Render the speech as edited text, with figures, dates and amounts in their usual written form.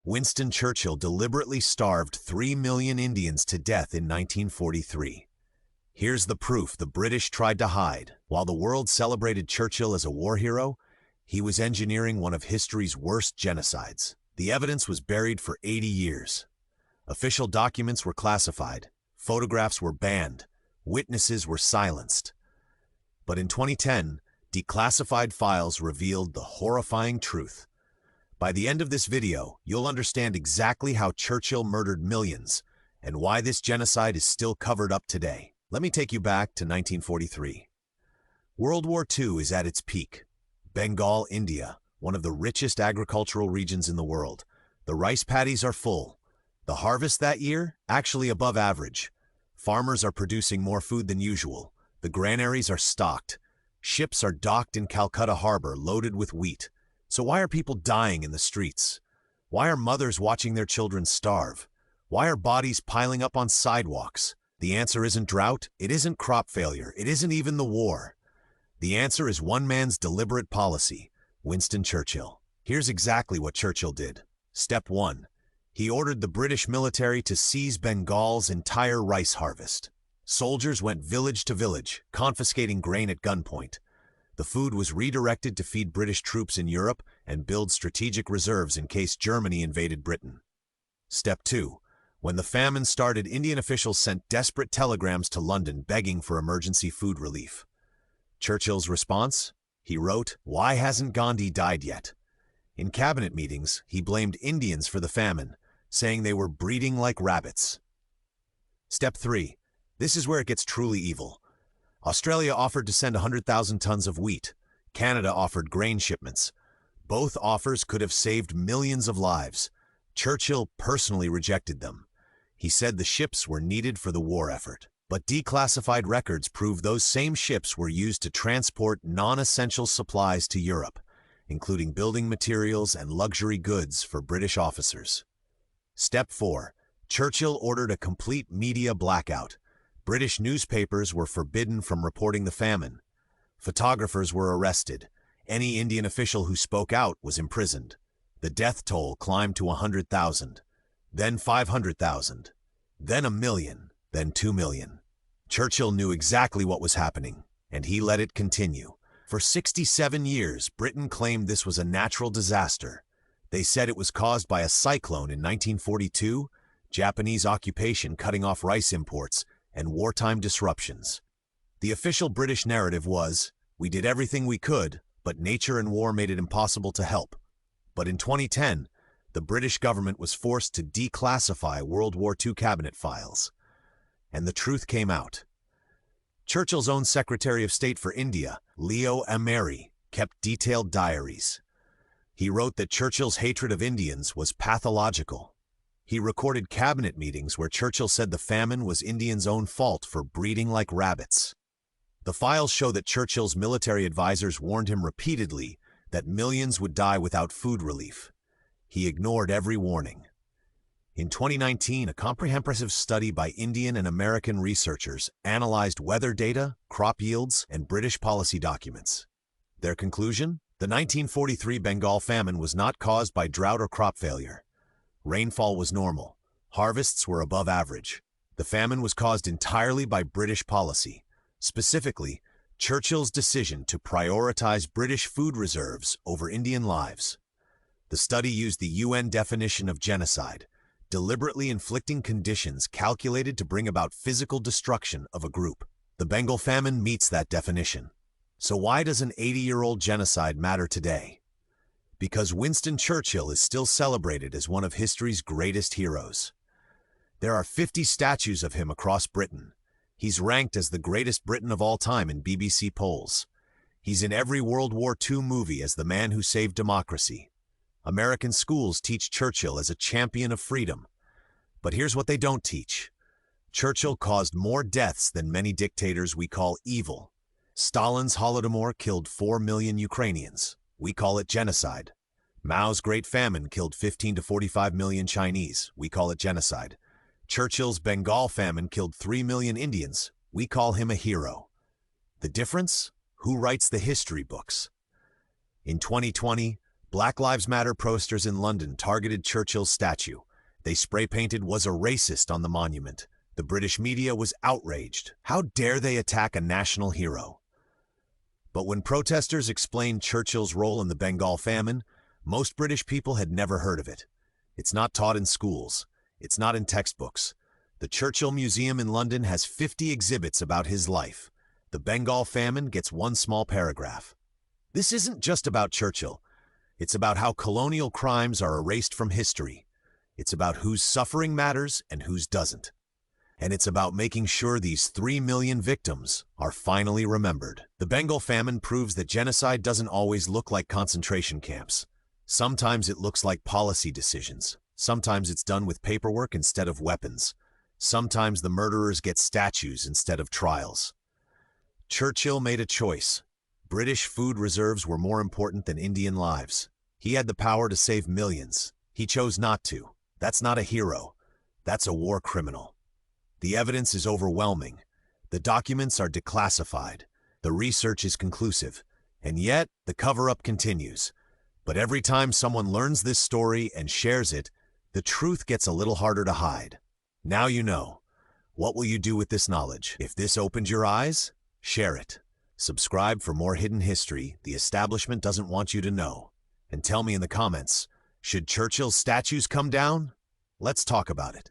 Winston Churchill deliberately starved 3 million Indians to death in 1943. Here's the proof the British tried to hide. While the world celebrated Churchill as a war hero, he was engineering one of history's worst genocides. The evidence was buried for 80 years. Official documents were classified, photographs were banned, witnesses were silenced. But in 2010, declassified files revealed the horrifying truth. By the end of this video, you'll understand exactly how Churchill murdered millions and why this genocide is still covered up today. Let me take you back to 1943. World War II is at its peak. Bengal, India, one of the richest agricultural regions in the world. The rice paddies are full. The harvest that year, actually above average. Farmers are producing more food than usual. The granaries are stocked. Ships are docked in Calcutta harbor loaded with wheat. So why are people dying in the streets? Why are mothers watching their children starve? Why are bodies piling up on sidewalks? The answer isn't drought, it isn't crop failure, it isn't even the war. The answer is one man's deliberate policy, Winston Churchill. Here's exactly what Churchill did. Step 1. He ordered the British military to seize Bengal's entire rice harvest. Soldiers went village to village, confiscating grain at gunpoint. The food was redirected to feed British troops in Europe and build strategic reserves in case Germany invaded Britain. Step 2. When the famine started, Indian officials sent desperate telegrams to London begging for emergency food relief. Churchill's response? He wrote, "Why hasn't Gandhi died yet?" In cabinet meetings, he blamed Indians for the famine, saying they were breeding like rabbits. Step 3. This is where it gets truly evil. Australia offered to send 100,000 tons of wheat. Canada offered grain shipments. Both offers could have saved millions of lives. Churchill personally rejected them. He said the ships were needed for the war effort. But declassified records prove those same ships were used to transport non-essential supplies to Europe, including building materials and luxury goods for British officers. Step 4. Churchill ordered a complete media blackout. British newspapers were forbidden from reporting the famine. Photographers were arrested. Any Indian official who spoke out was imprisoned. The death toll climbed to 100,000, then 500,000, then 1 million, then 2 million. Churchill knew exactly what was happening, and he let it continue. For 67 years, Britain claimed this was a natural disaster. They said it was caused by a cyclone in 1942, Japanese occupation cutting off rice imports, and wartime disruptions. The official British narrative was, "We did everything we could, but nature and war made it impossible to help." But in 2010, the British government was forced to declassify World War II cabinet files. And the truth came out. Churchill's own Secretary of State for India, Leo Amery, kept detailed diaries. He wrote that Churchill's hatred of Indians was pathological. He recorded cabinet meetings where Churchill said the famine was Indians' own fault for breeding like rabbits. The files show that Churchill's military advisors warned him repeatedly that millions would die without food relief. He ignored every warning. In 2019, a comprehensive study by Indian and American researchers analyzed weather data, crop yields, and British policy documents. Their conclusion? The 1943 Bengal famine was not caused by drought or crop failure. Rainfall was normal. Harvests were above average. The famine was caused entirely by British policy, specifically Churchill's decision to prioritize British food reserves over Indian lives. The study used the UN definition of genocide, deliberately inflicting conditions calculated to bring about physical destruction of a group. The Bengal famine meets that definition. So why does an 80-year-old genocide matter today? Because Winston Churchill is still celebrated as one of history's greatest heroes. There are 50 statues of him across Britain. He's ranked as the greatest Briton of all time in BBC polls. He's in every World War II movie as the man who saved democracy. American schools teach Churchill as a champion of freedom. But here's what they don't teach. Churchill caused more deaths than many dictators we call evil. Stalin's Holodomor killed 4 million Ukrainians. We call it genocide. Mao's Great Famine killed 15 to 45 million Chinese. We call it genocide. Churchill's Bengal famine killed 3 million Indians. We call him a hero. The difference? Who writes the history books? In 2020, Black Lives Matter posters in London targeted Churchill's statue. They spray-painted "was a racist" on the monument. The British media was outraged. How dare they attack a national hero? But when protesters explained Churchill's role in the Bengal Famine, most British people had never heard of it. It's not taught in schools. It's not in textbooks. The Churchill Museum in London has 50 exhibits about his life. The Bengal Famine gets one small paragraph. This isn't just about Churchill. It's about how colonial crimes are erased from history. It's about whose suffering matters and whose doesn't. And it's about making sure these 3 million victims are finally remembered. The Bengal Famine proves that genocide doesn't always look like concentration camps. Sometimes it looks like policy decisions. Sometimes it's done with paperwork instead of weapons. Sometimes the murderers get statues instead of trials. Churchill made a choice. British food reserves were more important than Indian lives. He had the power to save millions. He chose not to. That's not a hero. That's a war criminal. The evidence is overwhelming. The documents are declassified. The research is conclusive. And yet, the cover-up continues. But every time someone learns this story and shares it, the truth gets a little harder to hide. Now you know. What will you do with this knowledge? If this opened your eyes, share it. Subscribe for more hidden history the establishment doesn't want you to know. And tell me in the comments, should Churchill's statues come down? Let's talk about it.